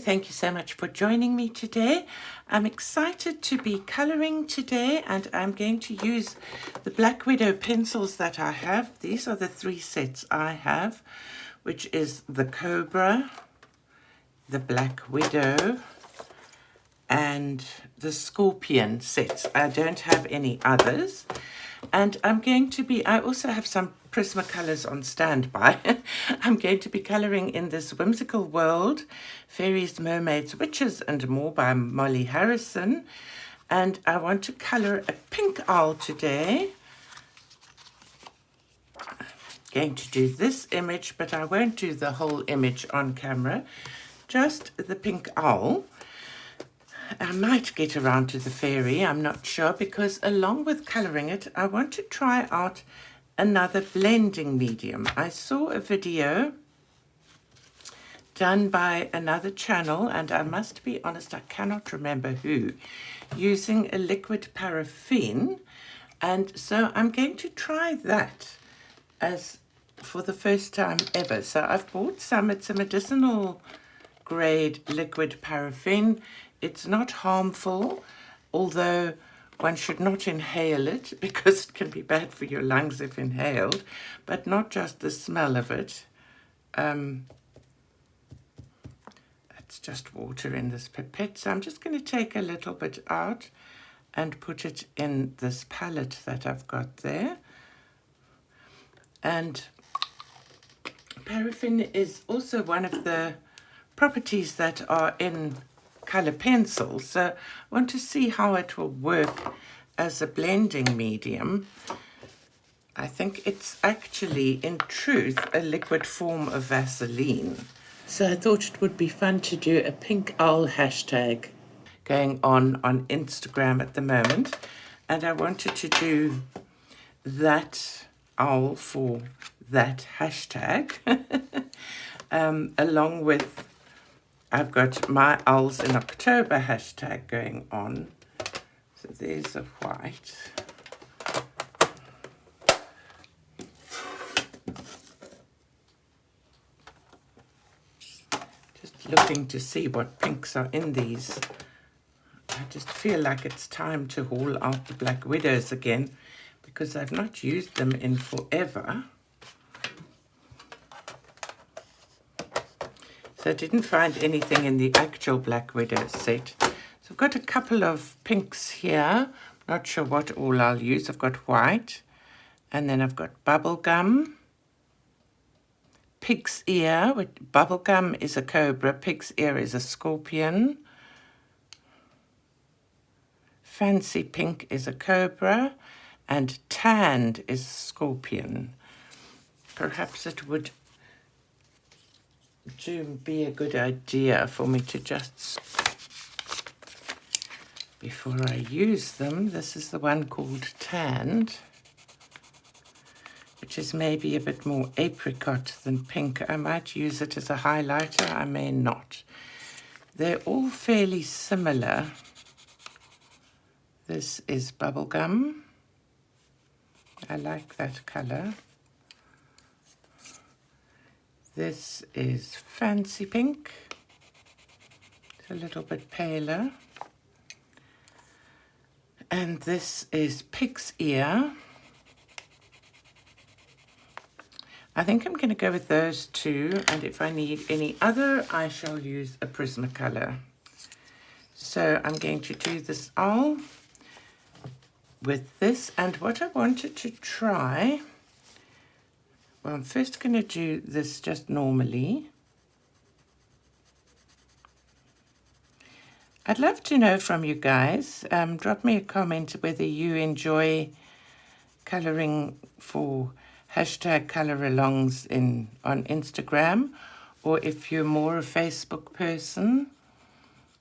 thank you so much for joining me today. I'm excited to be colouring today, and I'm going to use the Black Widow pencils that I have. These are the 3 sets I have, which is the Cobra, the Black Widow, and the Scorpion sets. I don't have any others. And I also have some Prismacolors on standby. I'm going to be colouring in this Whimsical World, Fairies, Mermaids, Witches and More by Molly Harrison. And I want to colour a pink owl today. I'm going to do this image, but I won't do the whole image on camera, just the pink owl. I might get around to the fairy, I'm not sure, because along with colouring it, I want to try out another blending medium. I saw a video done by another channel, and I must be honest, I cannot remember who, using a liquid paraffin, and so I'm going to try that as for the first time ever. So I've bought some. It's a medicinal grade liquid paraffin. It's not harmful, although one should not inhale it because it can be bad for your lungs if inhaled, but not just the smell of it. It's just water in this pipette. So I'm just going to take a little bit out and put it in this palette that I've got there. And paraffin is also one of the properties that are in colour pencils, so I want to see how it will work as a blending medium. I think it's actually, in truth, a liquid form of Vaseline. So I thought it would be fun to do a pink owl hashtag going on Instagram at the moment, and I wanted to do that owl for that hashtag along with I've got my Owls in October hashtag going on. So there's a white. Just looking to see what pinks are in these. I just feel like it's time to haul out the Black Widows again because I've not used them in forever. So I didn't find anything in the actual Black Widow set. So I've got a couple of pinks here. Not sure what all I'll use. I've got white. And then I've got bubblegum. Pig's ear. Bubblegum is a cobra. Pig's ear is a scorpion. Fancy pink is a cobra. And tanned is a scorpion. Perhaps it would be a good idea for me to just, before I use them, this is the one called Tanned, which is maybe a bit more apricot than pink. I might use it as a highlighter, I may not. They're all fairly similar. This is bubblegum. I like that colour. This is fancy pink. It's a little bit paler. And this is pig's ear. I think I'm going to go with those two, and if I need any other, I shall use a Prismacolor. So I'm going to do this owl with this, and what I wanted to try, well, I'm first going to do this just normally. I'd love to know from you guys. Drop me a comment whether you enjoy colouring for hashtag colour-alongs on Instagram, or if you're more a Facebook person.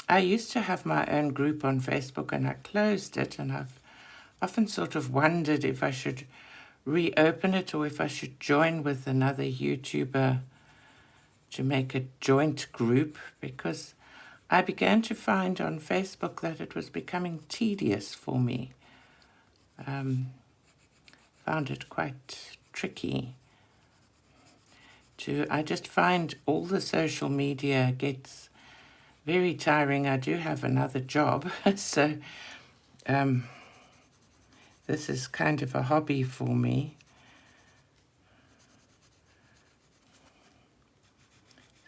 I used to have my own group on Facebook and I closed it, and I've often sort of wondered if I should reopen it or if I should join with another YouTuber to make a joint group, because I began to find on Facebook that it was becoming tedious for me. Found it quite tricky. I just find all the social media gets very tiring. I do have another job, so this is kind of a hobby for me.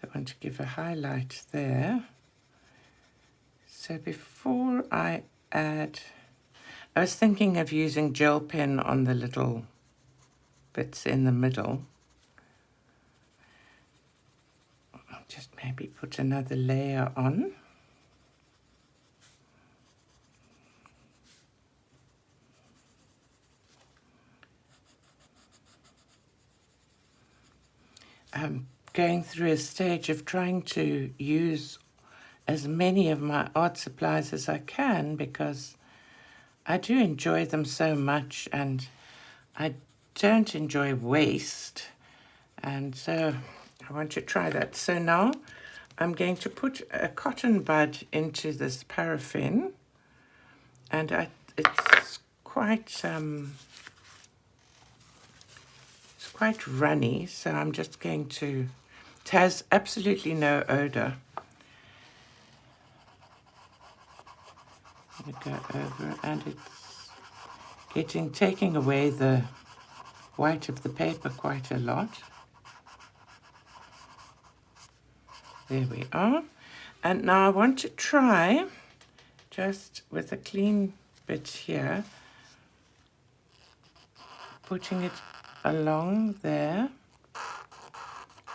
I want to give a highlight there. So before I add, I was thinking of using gel pen on the little bits in the middle. I'll just maybe put another layer on. I'm going through a stage of trying to use as many of my art supplies as I can, because I do enjoy them so much and I don't enjoy waste, and so I want to try that. So now I'm going to put a cotton bud into this paraffin, and it's quite runny, so I'm just going to, it has absolutely no odor. I'm going to go over, and it's taking away the white of the paper quite a lot. There we are. And now I want to try, just with a clean bit here, putting it along there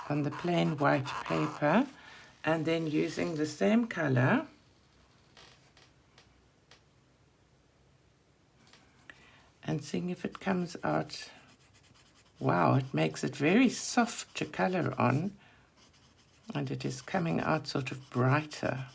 on the plain white paper, and then using the same color and seeing if it comes out. Wow, it makes it very soft to color on, and it is coming out sort of brighter.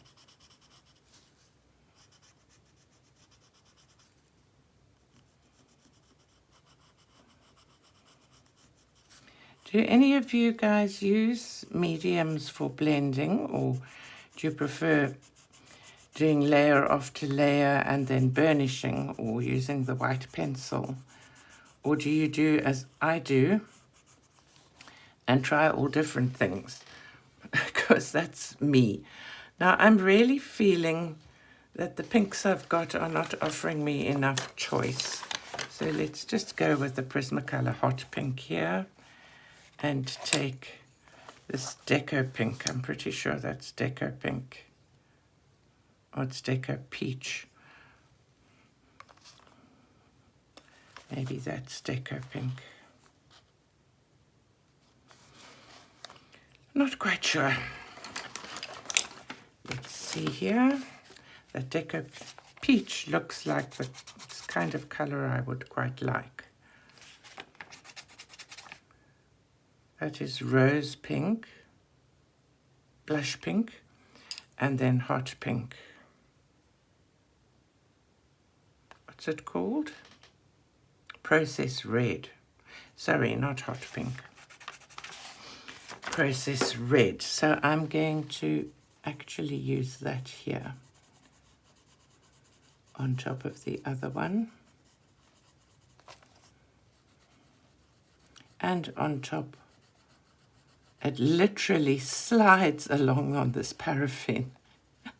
Do any of you guys use mediums for blending, or do you prefer doing layer after layer and then burnishing, or using the white pencil? Or do you do as I do and try all different things? Because that's me. Now I'm really feeling that the pinks I've got are not offering me enough choice. So let's just go with the Prismacolor Hot Pink here and take this Deco Pink. I'm pretty sure that's Deco Pink. Or it's Deco Peach. Maybe that's Deco Pink. Not quite sure. Let's see here. The Deco Peach looks like the kind of color I would quite like. That is Rose Pink, Blush Pink, and then Hot Pink. What's it called? Process Red. Sorry, not Hot Pink. Process Red. So I'm going to actually use that here on top of the other one, and on top. It literally slides along on this paraffin.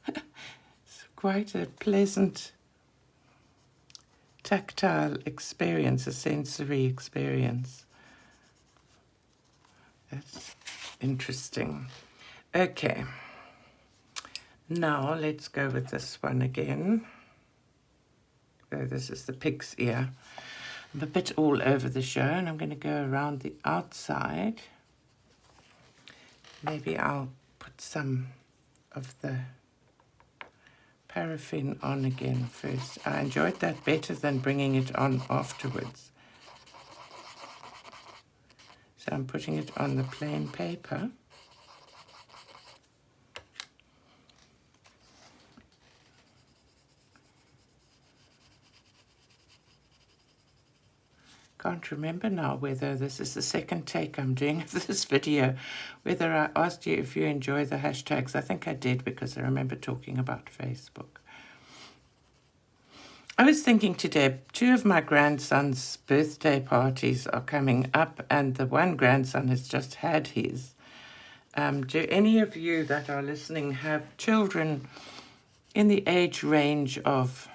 It's quite a pleasant tactile experience, a sensory experience. That's interesting. Okay, now let's go with this one again. So this is the pig's ear. I'm a bit all over the show, and I'm going to go around the outside. Maybe I'll put some of the paraffin on again first. I enjoyed that better than bringing it on afterwards. So I'm putting it on the plain paper. Can't remember now whether this is the second take I'm doing of this video, whether I asked you if you enjoy the hashtags. I think I did, because I remember talking about Facebook. I was thinking today, 2 of my grandsons' birthday parties are coming up, and the one grandson has just had his. Do any of you that are listening have children in the age range of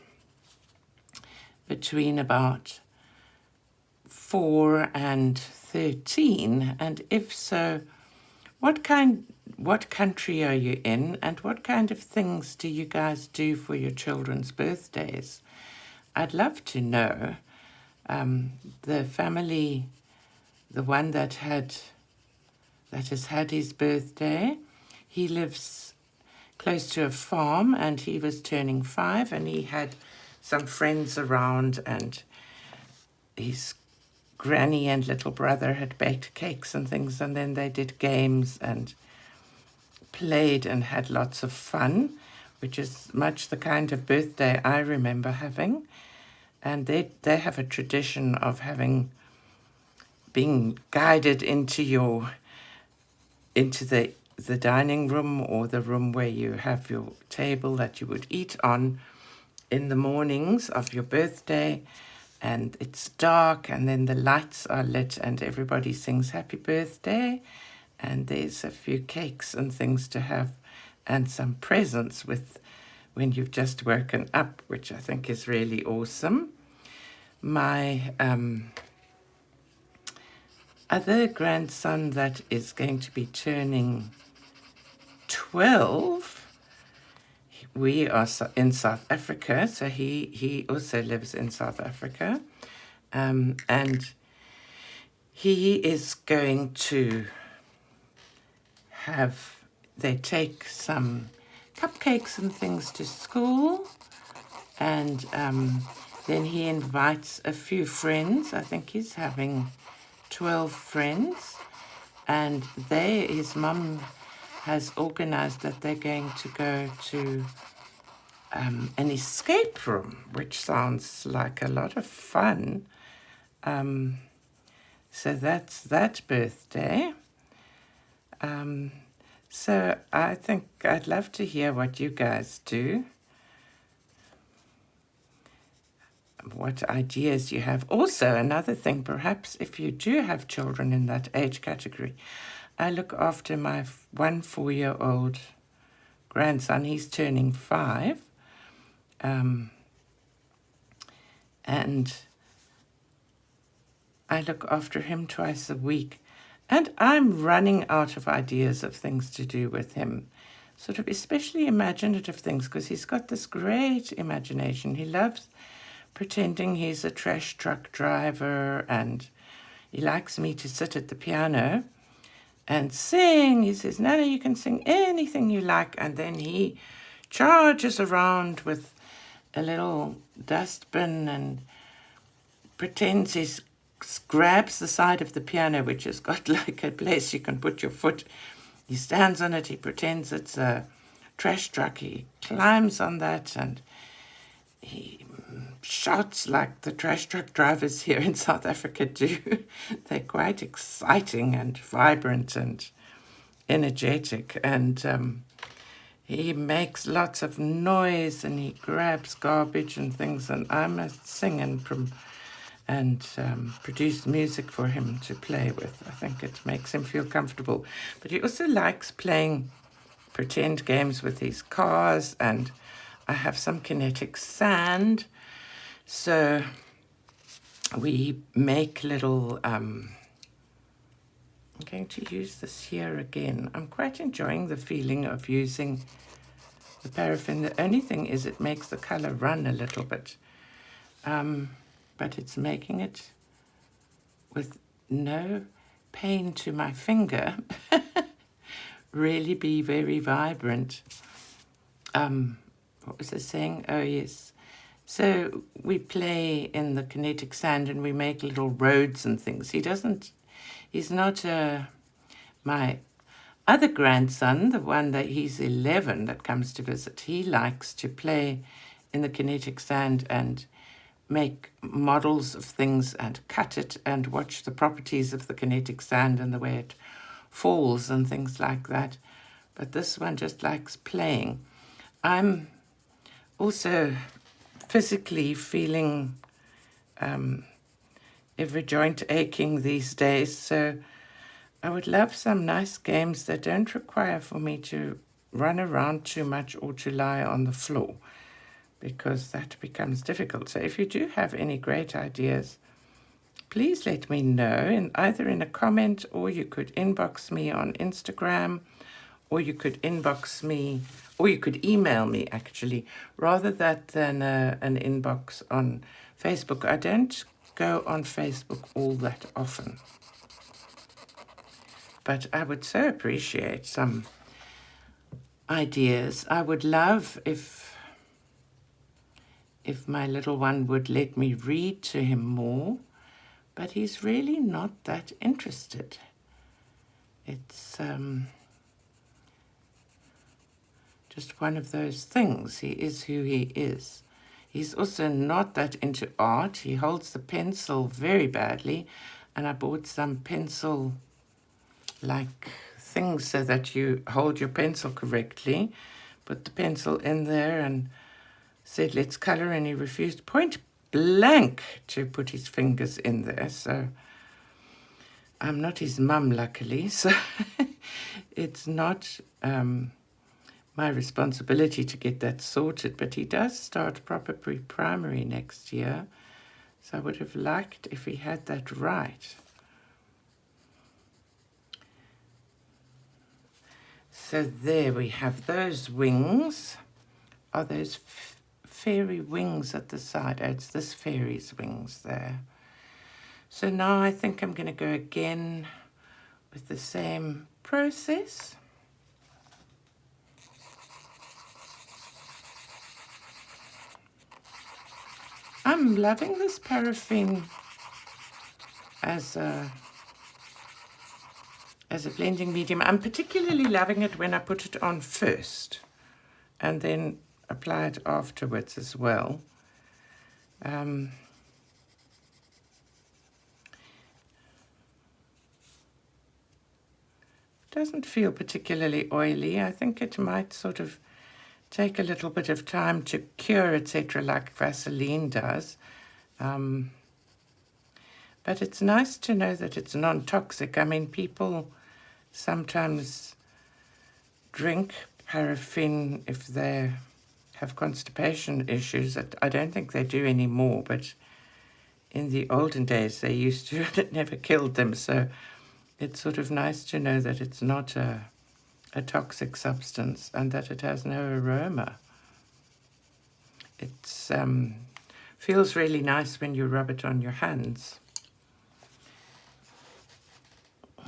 between about 4 and 13? And if so, what country are you in, and what kind of things do you guys do for your children's birthdays? I'd love to know. The family, the one that has had his birthday, he lives close to a farm, and he was turning 5, and he had some friends around, and his granny and little brother had baked cakes and things, and then they did games and played and had lots of fun, which is much the kind of birthday I remember having. And they have a tradition of being guided into the dining room, or the room where you have your table that you would eat on in the mornings of your birthday. And it's dark, and then the lights are lit, and everybody sings happy birthday, and there's a few cakes and things to have, and some presents when you've just woken up, which I think is really awesome. My other grandson that is going to be turning 12, we are in South Africa, so he also lives in South Africa, and he is going to they take some cupcakes and things to school, and then he invites a few friends. I think he's having 12 friends, and his mum has organized that they're going to go to an escape room, which sounds like a lot of fun. So that's that birthday. So I think I'd love to hear what you guys do, what ideas you have. Also, another thing, perhaps if you do have children in that age category, I look after my 1 4-year-old grandson. He's turning 5. And I look after him twice a week. And I'm running out of ideas of things to do with him, sort of especially imaginative things, because he's got this great imagination. He loves pretending he's a trash truck driver, and he likes me to sit at the piano and sing. He says, Nana, you can sing anything you like. And then he charges around with a little dustbin and pretends grabs the side of the piano, which has got like a place you can put your foot. He stands on it. He pretends it's a trash truck. He climbs on that, and he shouts like the trash truck drivers here in South Africa do. They're quite exciting and vibrant and energetic, and he makes lots of noise, and he grabs garbage and things, and I must sing and produce music for him to play with. I think it makes him feel comfortable. But he also likes playing pretend games with his cars, and I have some kinetic sand. So we make little, I'm going to use this here again. I'm quite enjoying the feeling of using the paraffin. The only thing is it makes the color run a little bit. But it's making it with no pain to my finger really be very vibrant. What was I saying? Oh, yes. So we play in the kinetic sand, and we make little roads and things. He's not my other grandson, the one that he's 11 that comes to visit. He likes to play in the kinetic sand and make models of things and cut it and watch the properties of the kinetic sand and the way it falls and things like that. But this one just likes playing. I'm also physically feeling every joint aching these days, so I would love some nice games that don't require for me to run around too much or to lie on the floor, because that becomes difficult. So if you do have any great ideas, please let me know, either in a comment, or you could inbox me on Instagram, or you could inbox me, or you could email me, actually, rather than an inbox on Facebook. I don't go on Facebook all that often, but I would so appreciate some ideas. I would love if my little one would let me read to him more, but he's really not that interested. It's just one of those things. He is who he is. He's also not that into art. He holds the pencil very badly, and I bought some pencil like things so that you hold your pencil correctly. Put the pencil in there and said, let's color, and he refused point blank to put his fingers in there. So I'm not his mum, luckily, so it's not my responsibility to get that sorted, but he does start proper pre-primary next year, so I would have liked if he had that right. So there we have those wings. Are those fairy wings at the side? Oh, it's this fairy's wings there. So now I think I'm going to go again with the same process. I'm loving this paraffin as a blending medium. I'm particularly loving it when I put it on first and then apply it afterwards as well. Doesn't feel particularly oily. I think it might sort of take a little bit of time to cure, etc., like Vaseline does. But it's nice to know that it's non-toxic. I mean, people sometimes drink paraffin if they have constipation issues. I don't think they do anymore, but in the olden days they used to, and it never killed them. So it's sort of nice to know that it's not a toxic substance and that it has no aroma. It feels really nice when you rub it on your hands.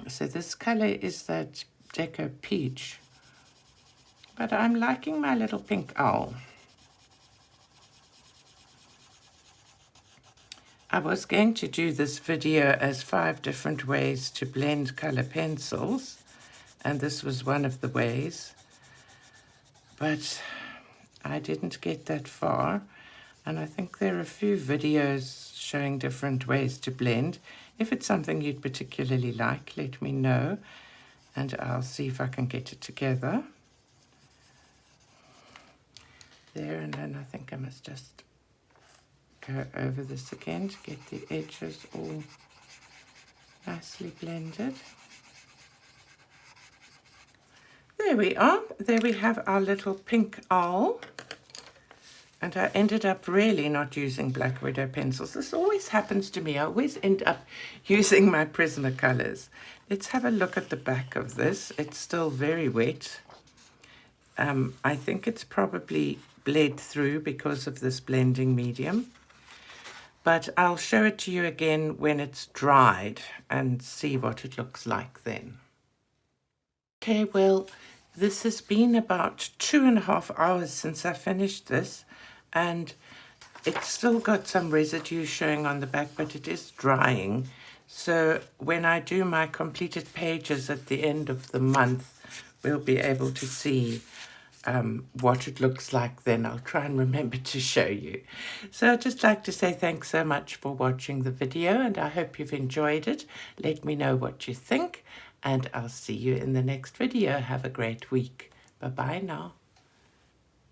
So this color is that Deco Peach, but I'm liking my little pink owl. I was going to do this video as 5 different ways to blend color pencils, and this was one of the ways, but I didn't get that far, and I think there are a few videos showing different ways to blend. If it's something you'd particularly like, let me know, and I'll see if I can get it together. There, and then I think I must just go over this again to get the edges all nicely blended. There we are. There we have our little pink owl. And I ended up really not using Black Widow pencils. This always happens to me. I always end up using my Prismacolors. Let's have a look at the back of this. It's still very wet. I think it's probably bled through because of this blending medium. But I'll show it to you again when it's dried and see what it looks like then. Okay, well, this has been about 2.5 hours since I finished this, and it's still got some residue showing on the back, but it is drying. So when I do my completed pages at the end of the month, we'll be able to see what it looks like then. I'll try and remember to show you. So I'd just like to say thanks so much for watching the video, and I hope you've enjoyed it. Let me know what you think, and I'll see you in the next video. Have a great week. Bye-bye now.